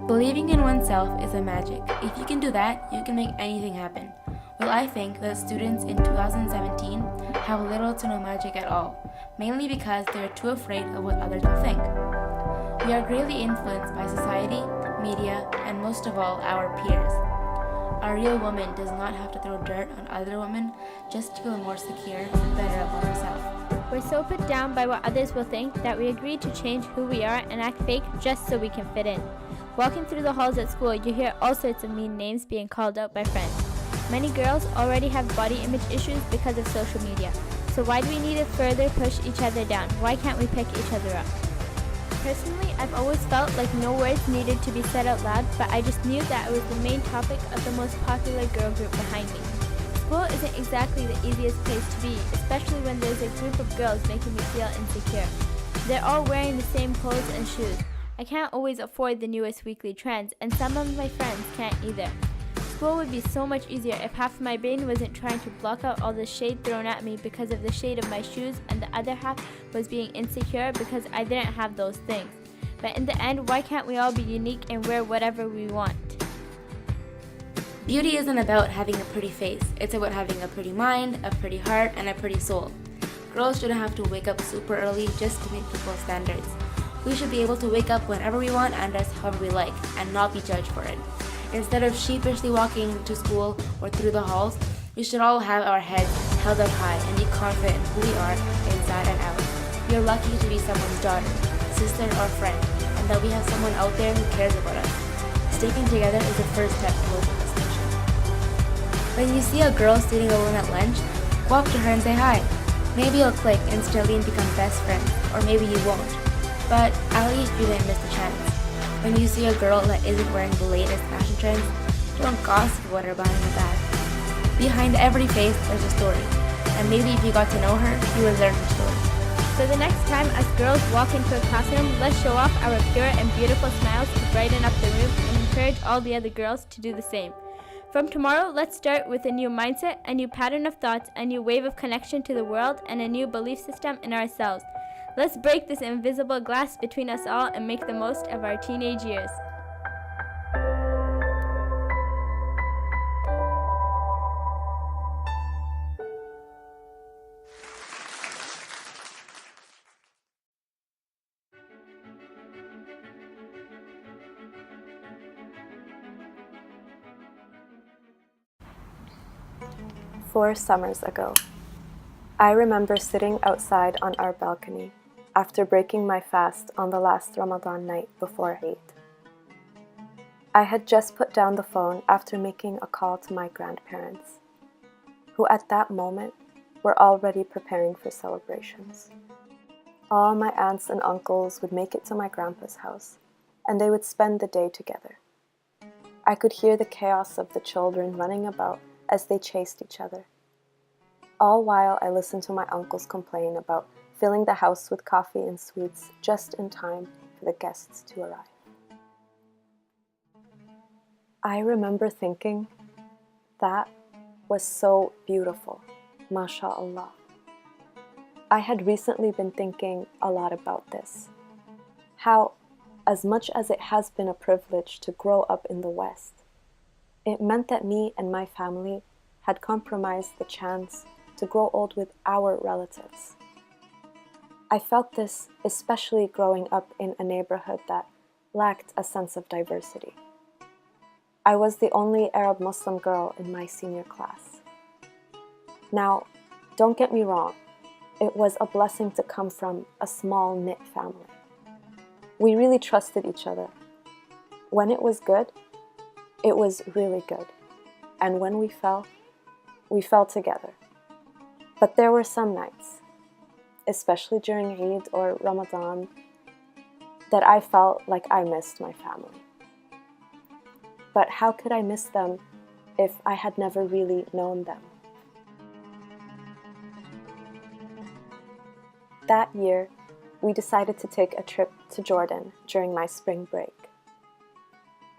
Believing in oneself is a magic. If you can do that, you can make anything happen. Well, I think that students in 2017 have little to no magic at all, mainly because they are too afraid of what others will think. We are greatly influenced by society, media, and most of all, our peers. A real woman does not have to throw dirt on other women just to feel more secure and better about herself. We're so put down by what others will think that we agree to change who we are and act fake just so we can fit in. Walking through the halls at school, you hear all sorts of mean names being called out by friends. Many girls already have body image issues because of social media. So why do we need to further push each other down? Why can't we pick each other up? Personally, I've always felt like no words needed to be said out loud, but I just knew that it was the main topic of the most popular girl group behind me. School isn't exactly the easiest place to be, especially when there's a group of girls making me feel insecure. They're all wearing the same clothes and shoes. I can't always afford the newest weekly trends, and some of my friends can't either. School would be so much easier if half of my brain wasn't trying to block out all the shade thrown at me because of the shade of my shoes, and the other half was being insecure because I didn't have those things. But in the end, why can't we all be unique and wear whatever we want? Beauty isn't about having a pretty face. It's about having a pretty mind, a pretty heart, and a pretty soul. Girls shouldn't have to wake up super early just to meet people's standards. We should be able to wake up whenever we want and dress however we like, and not be judged for it. Instead of sheepishly walking to school or through the halls, we should all have our heads held up high and be confident in who we are inside and out. We are lucky to be someone's daughter, sister, or friend, and that we have someone out there who cares about us. Sticking together is the first step towards this mission. When you see a girl sitting alone at lunch, go up to her and say hi. Maybe you'll click instantly and become best friends, or maybe you won't. But at least you didn't miss the chance. When you see a girl that isn't wearing the latest fashion trends, don't gossip about her behind her back. Behind every face, there's a story. And maybe if you got to know her, you would learn her story. So the next time us girls walk into a classroom, let's show off our pure and beautiful smiles to brighten up the room and encourage all the other girls to do the same. From tomorrow, let's start with a new mindset, a new pattern of thoughts, a new wave of connection to the world, and a new belief system in ourselves. Let's break this invisible glass between us all and make the most of our teenage years. Four summers ago, I remember sitting outside on our balcony after breaking my fast on the last Ramadan night before Eid. I had just put down the phone after making a call to my grandparents, who at that moment were already preparing for celebrations. All my aunts and uncles would make it to my grandpa's house, and they would spend the day together. I could hear the chaos of the children running about as they chased each other, all while I listened to my uncles complain about filling the house with coffee and sweets just in time for the guests to arrive. I remember thinking, that was so beautiful, mashallah. I had recently been thinking a lot about this, how, as much as it has been a privilege to grow up in the West, it meant that me and my family had compromised the chance to grow old with our relatives. I felt this especially growing up in a neighborhood that lacked a sense of diversity. I was the only Arab Muslim girl in my senior class. Now, don't get me wrong, it was a blessing to come from a small knit family. We really trusted each other. When it was good, it was really good. And when we fell together. But there were some nights, especially during Eid or Ramadan, that I felt like I missed my family. But how could I miss them if I had never really known them? That year, we decided to take a trip to Jordan during my spring break.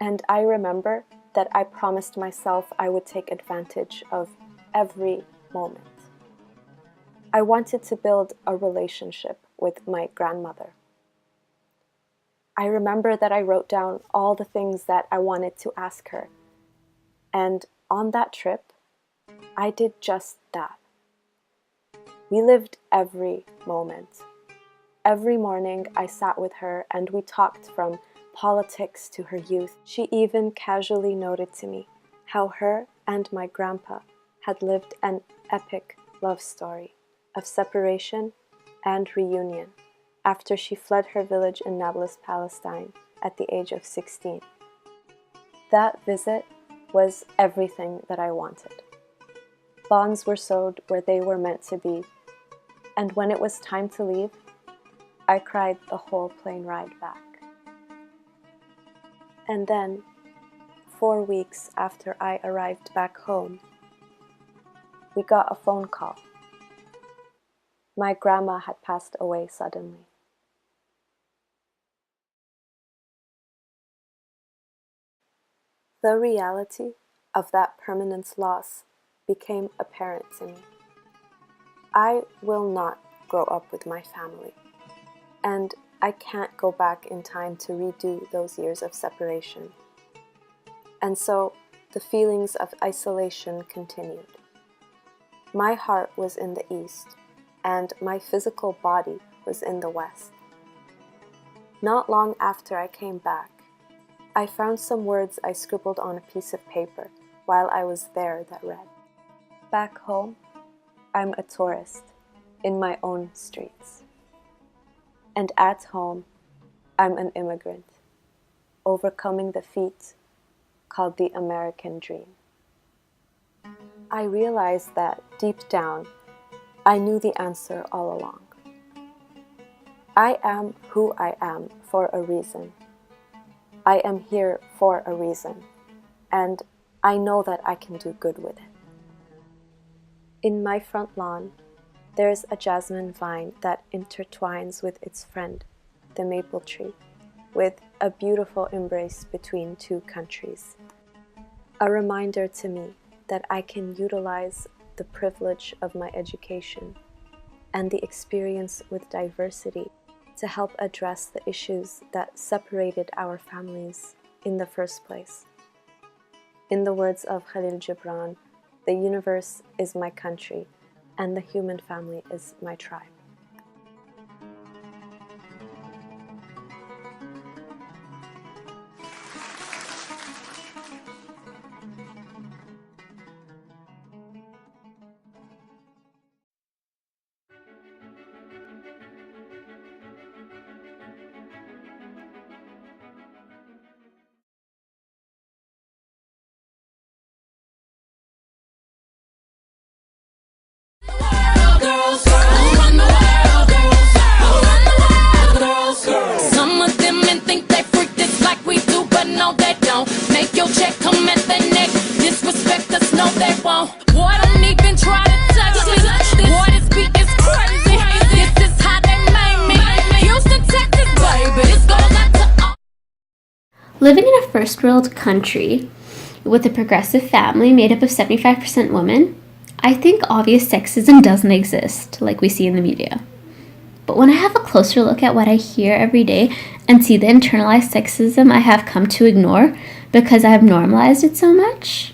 And I remember that I promised myself I would take advantage of every moment. I wanted to build a relationship with my grandmother. I remember that I wrote down all the things that I wanted to ask her. And on that trip, I did just that. We lived every moment. Every morning I sat with her and we talked from politics to her youth. She even casually noted to me how her and my grandpa had lived an epic love story of separation and reunion after she fled her village in Nablus, Palestine at the age of 16. That visit was everything that I wanted. Bonds were sewed where they were meant to be, and when it was time to leave, I cried the whole plane ride back. And then, 4 weeks after I arrived back home, we got a phone call. My grandma had passed away suddenly. The reality of that permanent loss became apparent to me. I will not grow up with my family, and I can't go back in time to redo those years of separation. And so the feelings of isolation continued. My heart was in the east, and my physical body was in the west. Not long after I came back, I found some words I scribbled on a piece of paper while I was there that read, "Back home, I'm a tourist in my own streets. And at home, I'm an immigrant, overcoming the feat called the American dream." I realized that deep down, I knew the answer all along. I am who I am for a reason. I am here for a reason, and I know that I can do good with it. In my front lawn, there's a jasmine vine that intertwines with its friend, the maple tree, with a beautiful embrace between two countries. A reminder to me that I can utilize the privilege of my education and the experience with diversity to help address the issues that separated our families in the first place. In the words of Khalil Gibran, the universe is my country and the human family is my tribe. Some of them men think they freak this like we do, but no they don't. Make your check come at the neck. Disrespect us, no they won't. Boy, don't even try to touch this. Boy, this beat is crazy. This is how they made me. Houston, Texas, baby. This goes out to all. Living in a first world country with a progressive family made up of 75% women, I think obvious sexism doesn't exist like we see in the media. But when I have a closer look at what I hear every day and see the internalized sexism I have come to ignore because I have normalized it so much,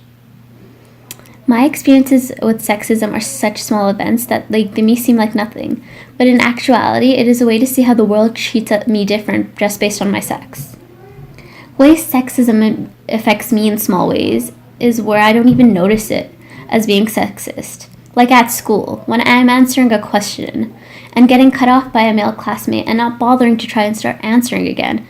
my experiences with sexism are such small events that they may seem like nothing, but in actuality it is a way to see how the world treats me different just based on my sex. Ways sexism affects me in small ways is where I don't even notice it as being sexist. Like at school, when I'm answering a question and getting cut off by a male classmate and not bothering to try and start answering again.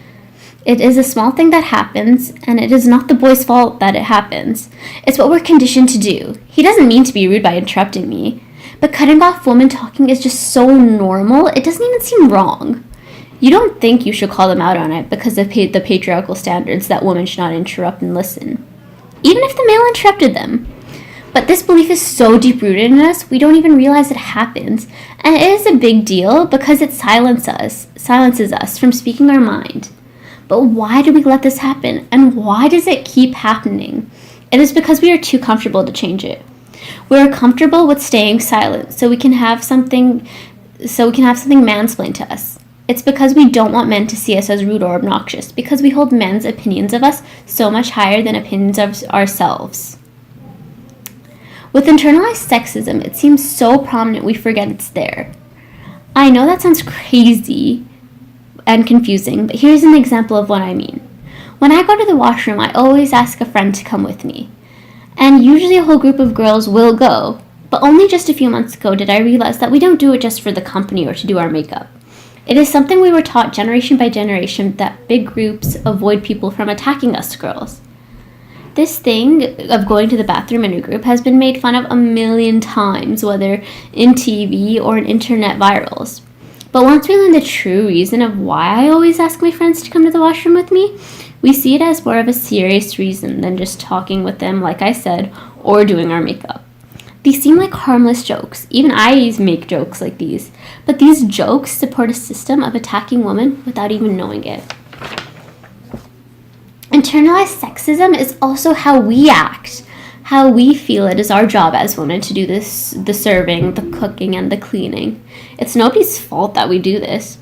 It is a small thing that happens, and it is not the boy's fault that it happens. It's what we're conditioned to do. He doesn't mean to be rude by interrupting me, but cutting off women talking is just so normal, it doesn't even seem wrong. You don't think you should call them out on it because of the patriarchal standards that women should not interrupt and listen, even if the male interrupted them. But this belief is so deep-rooted in us, we don't even realize it happens. And it is a big deal because it silences us from speaking our mind. But why do we let this happen? And why does it keep happening? It is because we are too comfortable to change it. We are comfortable with staying silent so we can have something mansplained to us. It's because we don't want men to see us as rude or obnoxious, because we hold men's opinions of us so much higher than opinions of ourselves. With internalized sexism, it seems so prominent we forget it's there. I know that sounds crazy and confusing, but here's an example of what I mean. When I go to the washroom, I always ask a friend to come with me. And usually a whole group of girls will go. But only just a few months ago did I realize that we don't do it just for the company or to do our makeup. It is something we were taught generation by generation that big groups avoid people from attacking us girls. This thing of going to the bathroom in a group has been made fun of a million times, whether in TV or in internet virals. But once we learn the true reason of why I always ask my friends to come to the washroom with me, we see it as more of a serious reason than just talking with them, like I said, or doing our makeup. These seem like harmless jokes. Even I make jokes like these. But these jokes support a system of attacking women without even knowing it. Internalized sexism is also how we act, how we feel it is our job as women to do this, the serving, the cooking, and the cleaning. It's nobody's fault that we do this.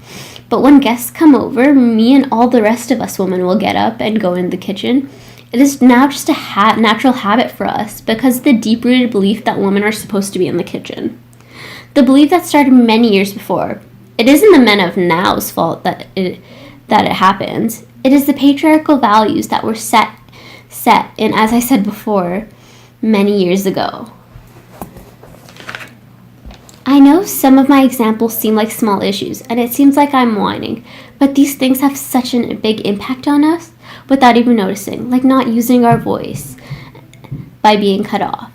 But when guests come over, me and all the rest of us women will get up and go in the kitchen. It is now just a natural habit for us because of the deep-rooted belief that women are supposed to be in the kitchen. The belief that started many years before. It isn't the men of now's fault that it happens. It is the patriarchal values that were set in, as I said before, many years ago. I know some of my examples seem like small issues, and it seems like I'm whining, but these things have such a big impact on us without even noticing, like not using our voice by being cut off.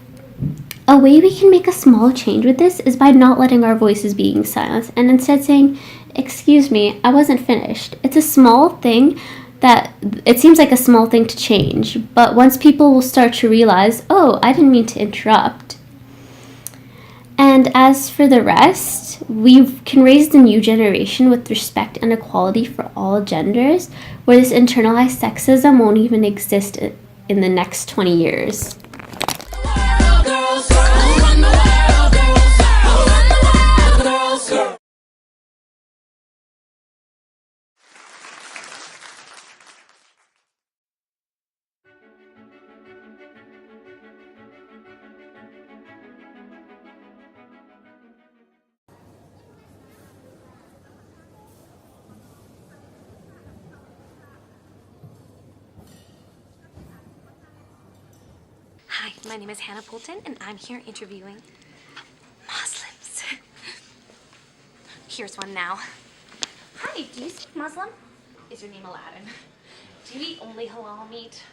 A way we can make a small change with this is by not letting our voices being silenced and instead saying, "Excuse me, I wasn't finished." It's a small thing it seems like a small thing to change, but once people will start to realize, "Oh, I didn't mean to interrupt." And as for the rest, we can raise the new generation with respect and equality for all genders, where this internalized sexism won't even exist in the next 20 years. Hi, my name is Hannah Poulton, and I'm here interviewing Muslims. Here's one now. Hi, do you speak Muslim? Is your name Aladdin? Do you eat only halal meat?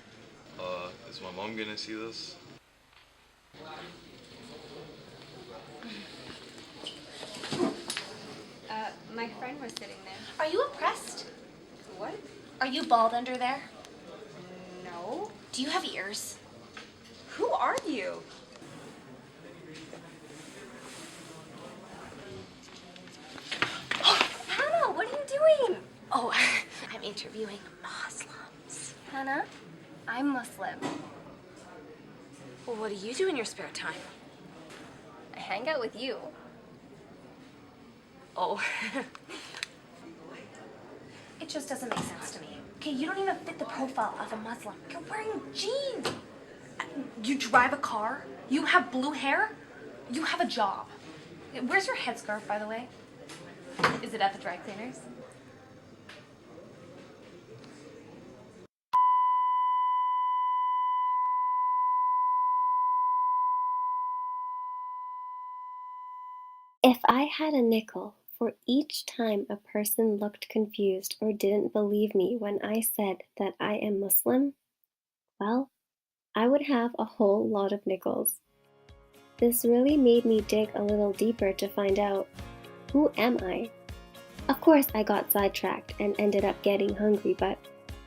Is my mom gonna see this? My friend was sitting there. Are you oppressed? What? Are you bald under there? No. Do you have ears? Who are you? Hannah, what are you doing? Oh, I'm interviewing Muslims. Hannah, I'm Muslim. Well, what do you do in your spare time? I hang out with you. Oh. It just doesn't make sense to me. Okay, you don't even fit the profile of a Muslim. You're wearing jeans. You drive a car. You have blue hair. You have a job. Where's your headscarf, by the way? Is it at the dry cleaners? If I had a nickel for each time a person looked confused or didn't believe me when I said that I am Muslim, well, I would have a whole lot of nickels. This really made me dig a little deeper to find out, who am I? Of course, I got sidetracked and ended up getting hungry, but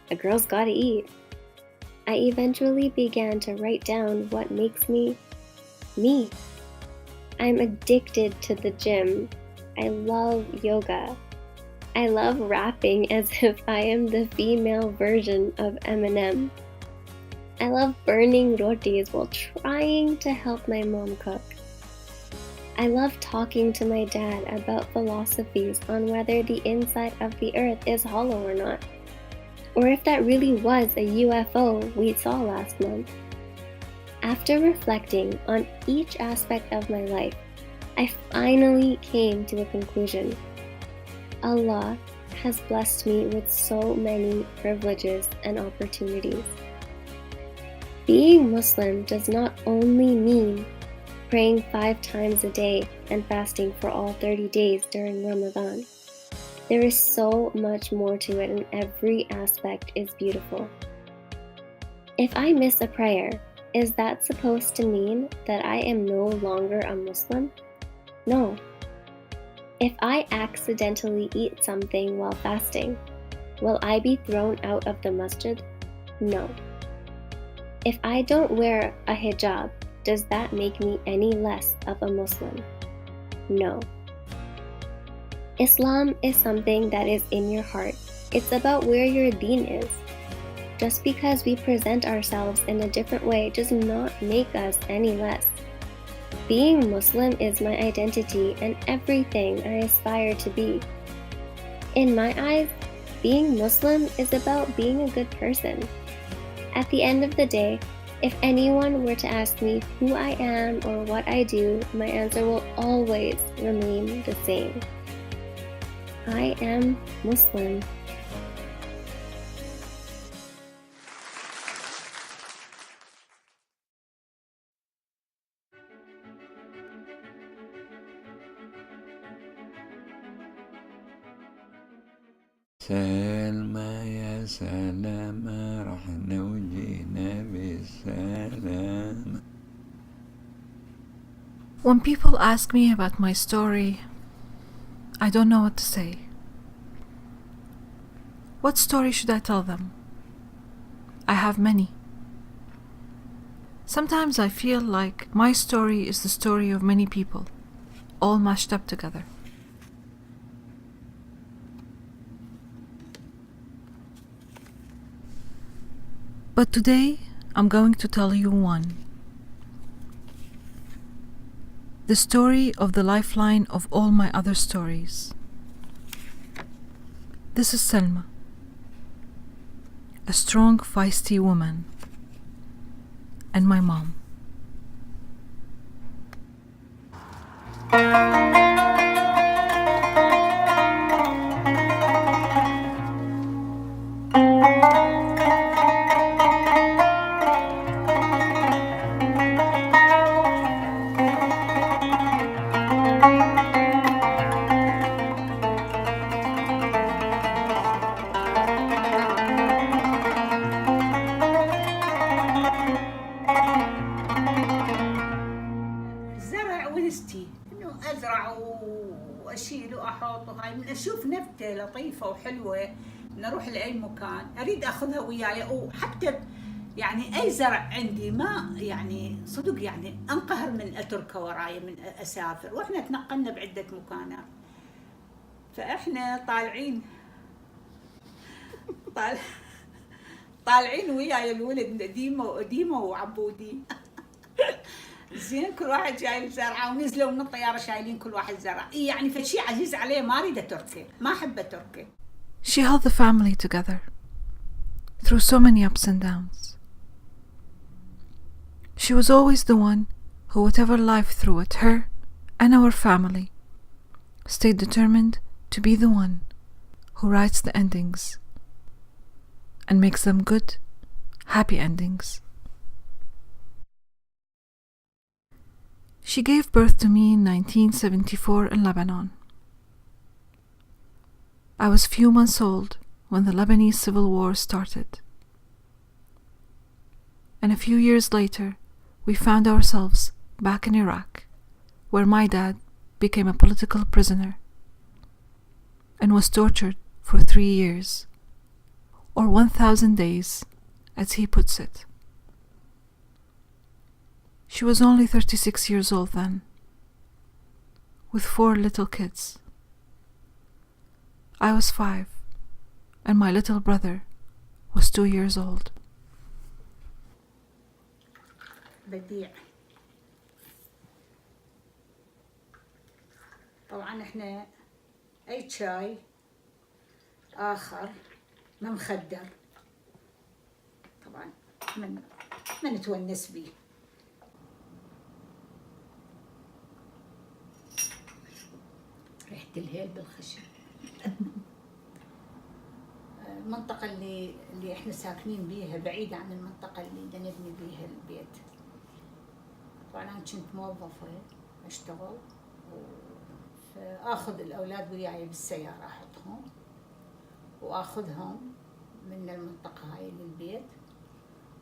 a girl's gotta eat. I eventually began to write down what makes me, me. I'm addicted to the gym. I love yoga. I love rapping as if I am the female version of Eminem. I love burning rotis while trying to help my mom cook. I love talking to my dad about philosophies on whether the inside of the earth is hollow or not, or if that really was a UFO we saw last month. After reflecting on each aspect of my life, I finally came to a conclusion. Allah has blessed me with so many privileges and opportunities. Being Muslim does not only mean praying 5 times a day and fasting for all 30 days during Ramadan. There is so much more to it, and every aspect is beautiful. If I miss a prayer, is that supposed to mean that I am no longer a Muslim? No. If I accidentally eat something while fasting, will I be thrown out of the masjid? No. If I don't wear a hijab, does that make me any less of a Muslim? No. Islam is something that is in your heart. It's about where your deen is. Just because we present ourselves in a different way does not make us any less. Being Muslim is my identity and everything I aspire to be. In my eyes, being Muslim is about being a good person. At the end of the day, if anyone were to ask me who I am or what I do, my answer will always remain the same. I am Muslim. سلمى يا سلامة رحنا وجينا بالسلامة. When people ask me about my story, I don't know what to say. What story should I tell them? I have many. Sometimes I feel like my story is the story of many people, all mashed up together. But today, I'm going to tell you one. The story of the lifeline of all my other stories. This is Selma, a strong, feisty woman, and my mom. واشيل واحط وهاي من اشوف نبته لطيفه وحلوه نروح لاي مكان اريد اخذها وياي، وحتى يعني اي زرع عندي ما يعني صدق يعني انقهر من اتركه وراي من اسافر، واحنا تنقلنا بعده مكانات. فاحنا طالعين وياي الولد ديما وعبودي زين كل واحد جايب زرعه، ونزلوا من الطياره شايلين كل واحد زرعه، يعني فشي عزيز عليه ما اريد اتركه، ما احب اتركه. She held the family together through so many ups and downs. She was always the one who, whatever life threw at her and our family, stayed determined to be the one who writes the endings and makes them good, happy endings. She gave birth to me in 1974 in Lebanon. I was few months old when the Lebanese civil war started. And a few years later, we found ourselves back in Iraq, where my dad became a political prisoner and was tortured for 3 years, or 1,000 days, as he puts it. She was only 36 years old then, with 4 little kids. I was 5, and my little brother was 2 years old. بديع طبعا احنا اي شاي اخر ما مخدر طبعا ما نتونس بيه. ريحة الهيل بالخشب. المنطقة اللي احنا ساكنين بيها بعيدة عن المنطقة اللي بدنا نبني بيها البيت. طبعا أنا كنت موظفة أشتغل فآخذ الأولاد وياي بالسيارة أحطهم وآخذهم من المنطقة هاي للبيت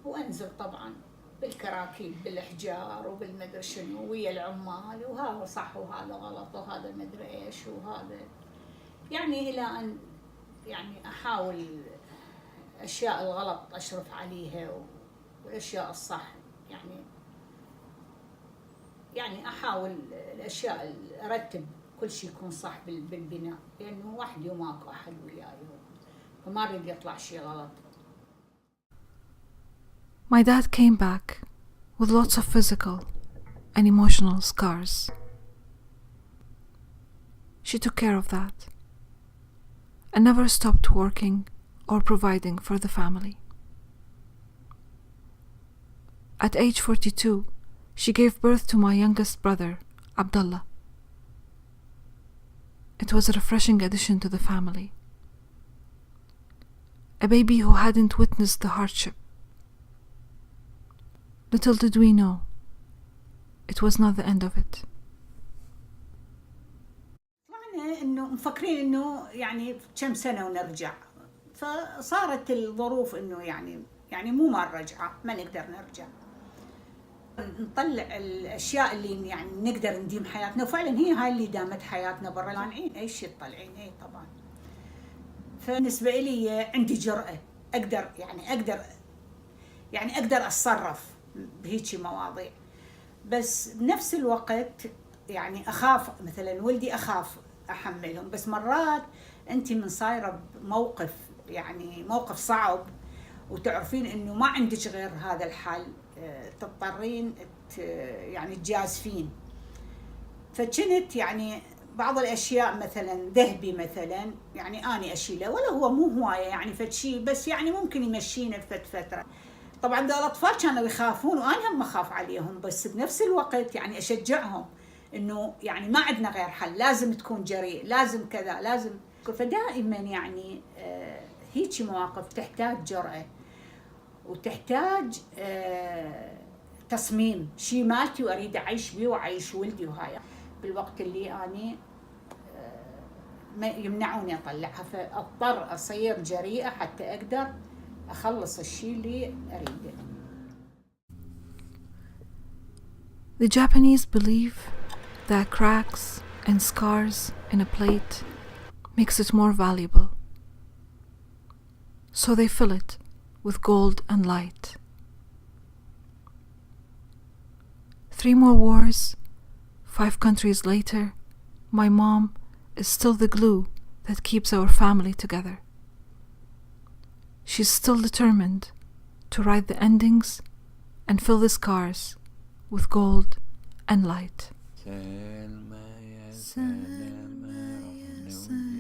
وأنزل طبعا بالكراكيب بالإحجار وبالمدري شنو ويا العمال وهذا صح وهذا غلط وهذا مدري إيش وهذا يعني إلى أن يعني أحاول أشياء الغلط أشرف عليها والأشياء الصح يعني أحاول الأشياء أرتب كل شيء يكون صح بالبناء لأنه وحدي وماكو أحد وياي فما أريد يطلع شيء غلط. My dad came back with lots of physical and emotional scars. She took care of that and never stopped working or providing for the family. At age 42, she gave birth to my youngest brother, Abdullah. It was a refreshing addition to the family. A baby who hadn't witnessed the hardship. Little did we know, it was not the end of it. طلعنا إنه مفكرين إنه يعني كم سنة ونرجع، فصارت الظروف إنه يعني مو ما نرجع، ما نقدر نرجع. نطلع الأشياء اللي يعني نقدر نديم حياتنا، وفعلا هي هاي اللي دامت حياتنا برا طالعين أي شيء تطلعين أي طبعا. فبالنسبة لي عندي جرأة أقدر أتصرف بهيجي مواضيع، بس بنفس الوقت يعني أخاف مثلا ولدي أخاف أحملهم، بس مرات أنت من صايرة بموقف يعني موقف صعب وتعرفين إنه ما عندك غير هذا الحل، تضطرين يعني تجازفين. فكنت يعني بعض الأشياء مثلا ذهبي مثلا يعني أنا أشيله ولا هو مو هواية يعني فشي، بس يعني ممكن يمشينا فترة. طبعا ذا الأطفال كانوا يخافون وأنا هم أخاف عليهم، بس بنفس الوقت يعني أشجعهم إنه يعني ما عندنا غير حل، لازم تكون جريء، لازم كذا، لازم. فدائما يعني هيجي مواقف تحتاج جرأة وتحتاج تصميم شيء مالتي وأريد أعيش بيه وأعيش ولدي وهاي بالوقت اللي أنا ما يمنعوني أطلعها، فأضطر أصير جريئة حتى أقدر أخلص الشيء اللي أريده. The Japanese believe that cracks and scars in a plate makes it more valuable. So they fill it with gold and light. 3 more wars, 5 countries later, my mom is still the glue that keeps our family together. She's still determined to write the endings and fill the scars with gold and light. سلمى يا سلامة رحنا